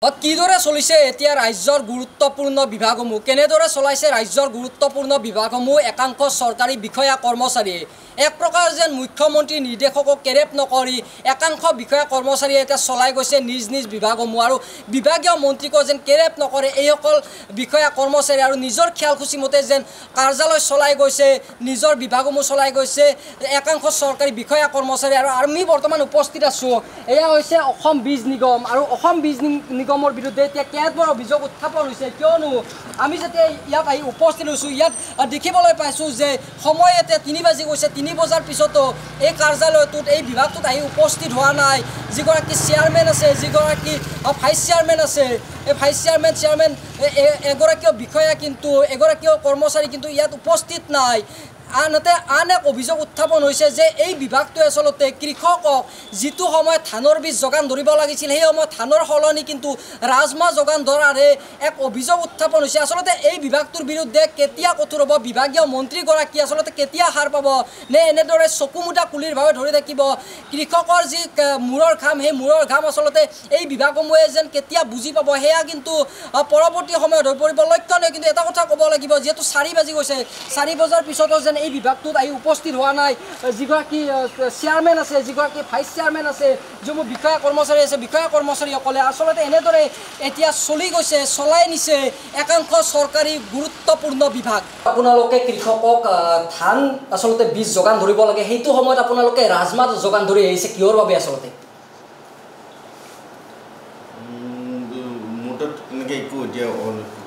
কিদৰে চলিছে এতিয়া ৰাজ্যৰ গুৰুত্বপূৰ্ণ বিভাগসমূহ কেনেদৰে চলাইছে ৰাজ্যৰ গুৰুত্বপূৰ্ণ বিভাগসমূহ একাংশ চৰকাৰী বিষয়া কৰ্মচাৰীয়ে এক প্ৰকাৰ যেন মুখ্যমন্ত্ৰী নিৰ্দেশকক কেৰেপ নকৰি একাংশ বিষয়া কৰ্মচাৰীয়ে এতিয়া চলাই গৈছে নিজ নিজ বিভাগসমূহ আৰু বিভাগীয় মন্ত্ৰীক যেন কেৰেপ নকৰে এইসকল বিষয়া কৰ্মচাৰী আৰু নিজৰ খেয়ালখুচি মতে যেন কাৰ্যালয় চলাই গৈছে নিজৰ বিভাগসমূহ চলাই গৈছে একাংশ চৰকাৰী বিষয়া কৰ্মচাৰী আৰু আমি বৰ্তমান উপস্থিত আছোঁ এয়া হৈছে অসম বীজ নিগম আৰু অসম বীজ নিগমৰ বিৰুদ্ধে এতিয়া কেতবোৰ অভিযোগ উত্থাপন হৈছে কিয়নো আমি যেতিয়া ইয়াত আহি উপস্থিত হৈছোঁ ইয়াত দেখিবলৈ পাইছোঁ যে সময় এতিয়া 3 বাজি গৈছে 3 বজাৰ পিছতো এই কাৰ্যালয়টোত এই বিভাগটোত আহি উপস্থিত হোৱা নাই যিগৰাকী চেয়াৰমেন আছে যিগৰাকী ভাইচ চেয়াৰমেন আছে এই ভাইচ চেয়াৰমেন এগৰাকীও বিষয়া কিন্তু এগৰাকীও কৰ্মচাৰী কিন্তু ইয়াত উপস্থিত নাই আনহাতে আন এক অভিযোগ উত্থাপন হৈছে যে এই বিভাগটোৱে আচলতে কৃষকক যিটো সময়ত ধানৰ বীজ যোগান ধৰিব লাগিছিল সেই সময়ত ধানৰ সলনি কিন্তু ৰাজমাহ যোগান ধৰাৰে এক অভিযোগ উত্থাপন হৈছে আচলতে এই বিভাগটোৰ বিৰুদ্ধে কেতিয়া কঠোৰ হ'ব বিভাগীয় মন্ত্ৰীগৰাকী আচলতে কেতিয়া সাৰ পাব নে এনেদৰে চকুমুটা কুলিৰভাৱে ধৰি থাকিব কৃষকৰ যি মূৰৰ ঘাম সেই মূৰৰ ঘাম আচলতে এই বিভাগসমূহে যেন কেতিয়া বুজি পাব সেয়া কিন্তু পৰৱৰ্তী সময়ত হৈ পৰিব লক্ষণীয় কিন্তু এটা কথা ক'ব লাগিব যিহেতু 4 বাজি গৈছে 4 বজাৰ পিছতো যেন এই বিভাগটোত আহি উপস্থিত হোৱা নাই যিগৰাকী চেয়াৰমেন আছে যিগৰাকী ভাইচ চেয়াৰমেন আছে যিবোৰ বিষয়া কৰ্মচাৰী আছে বিষয়া কৰ্মচাৰীসকলে আচলতে এনেদৰে এতিয়া চলি গৈছে চলাই নিছে একাংশ চৰকাৰী গুৰুত্বপূৰ্ণ বিভাগ আপোনালোকে কৃষকক ধান আচলতে বীজ যোগান ধৰিব লাগে সেইটো সময়ত আপোনালোকে ৰাজমাহ যোগান ধৰি আহিছে কিহৰ বাবে আচলতে মোটাত এনেকৈ একো এতিয়া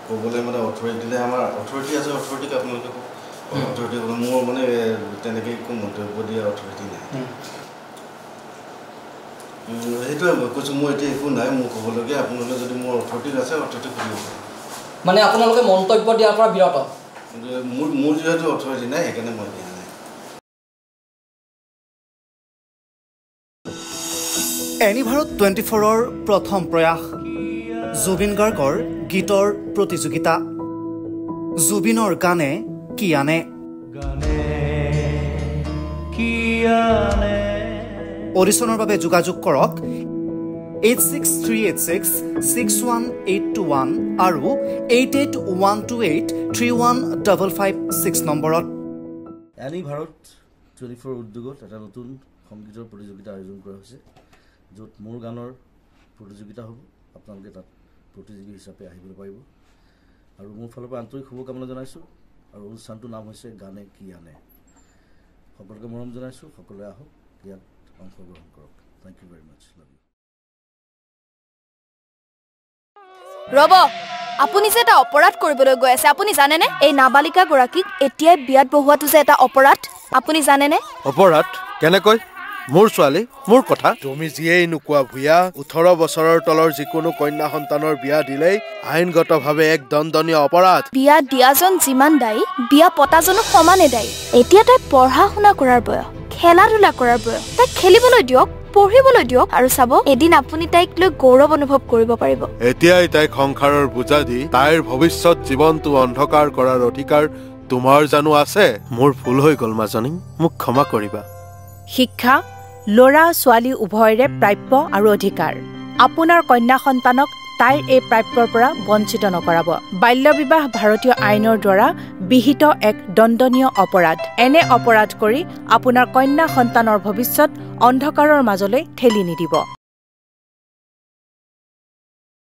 ক'বলৈ মানে অথৰিটি দিলে আমাৰ অথৰিটি আছে অথৰিটিক আপোনালোকে অথৰিটি মোৰ মানে তেনেকৈ একো মন্তব্য দিয়া অথৰিটি নাই সেইটোৱে মই কৈছোঁ মোৰ এতিয়া একো নাই মোৰ ক'বলগীয়া আপোনালোকে যদি মোৰ অথৰিটি আছে অথৰিটি কৰিব পাৰে মানে আপোনালোকে মন্তব্য দিয়াৰ পৰা বিৰত মোৰ যিহেতু অথৰিটি নাই সেইকাৰণে মই দিয়া নাই এনিভাৰত 24ৰ প্ৰথম প্ৰয়াস জুবিন গাৰ্গৰ গীতৰ প্ৰতিযোগিতা জুবিনৰ গানে কি আনে অডিশ্যনৰ বাবে যোগাযোগ কৰক 8638661821 আৰু 8812831556 নম্বৰত এনিভাৰত 24 উদ্যোগত এটা নতুন সংগীতৰ প্ৰতিযোগিতা আয়োজন কৰা হৈছে য'ত মোৰ গানৰ প্ৰতিযোগিতা হ'ব আপোনালোকে তাত প্ৰতিযোগী হিচাপে আহিবলৈ পাৰিব আৰু মোৰ ফালৰ পৰা আন্তৰিক শুভকামনা জনাইছোঁ আৰু অনুষ্ঠানটোৰ নাম হৈছে গানে কি আনে সকলোকে মৰম জনাইছোঁ সকলোৱে আহক ইয়াত অংশগ্ৰহণ কৰক thank you very much love you ৰব আপুনি যে এটা অপৰাধ কৰিবলৈ গৈ আছে আপুনি জানেনে এই নাবালিকা গৰাকীক এতিয়াই বিয়াত বহুৱাটো যে এটা অপৰাধ আপুনি জানেনে অপৰাধ কেনেকৈ মোৰ ছোৱালী মোৰ কথা তুমি যিয়েই নোকোৱা ভূঞা 18 বছৰৰ তলৰ যিকোনো কন্যা সন্তানৰ বিয়া দিলেই আইনগতভাৱে এক দণ্ডনীয় অপৰাধ বিয়া দিয়াজন যিমান দায়ী বিয়া পতাজনো সমানে দায়ী এতিয়া তাই পঢ়া শুনা কৰাৰ বয়স খেলা ধূলা কৰাৰ বয়স তাইক খেলিবলৈ দিয়ক পঢ়িবলৈ দিয়ক আৰু চাব এদিন আপুনি তাইক লৈ গৌৰৱ অনুভৱ কৰিব পাৰিব এতিয়াই তাইক সংসাৰৰ বোজা দি তাইৰ ভৱিষ্যত জীৱনটো অন্ধকাৰ কৰাৰ অধিকাৰ তোমাৰ জানো আছে মোৰ ভুল হৈ গ'ল মাজনী মোক ক্ষমা কৰিবা শিক্ষা ল'ৰা ছোৱালী উভয়ৰে প্ৰাপ্য আৰু অধিকাৰ আপোনাৰ কন্যা সন্তানক তাইৰ এই প্ৰাপ্যৰ পৰা বঞ্চিত নকৰাব বাল্য বিবাহ ভাৰতীয় আইনৰ দ্বাৰা বিহিত এক দণ্ডনীয় অপৰাধ এনে অপৰাধ কৰি আপোনাৰ কন্যা সন্তানৰ ভৱিষ্যত অন্ধকাৰৰ মাজলৈ ঠেলি নিদিব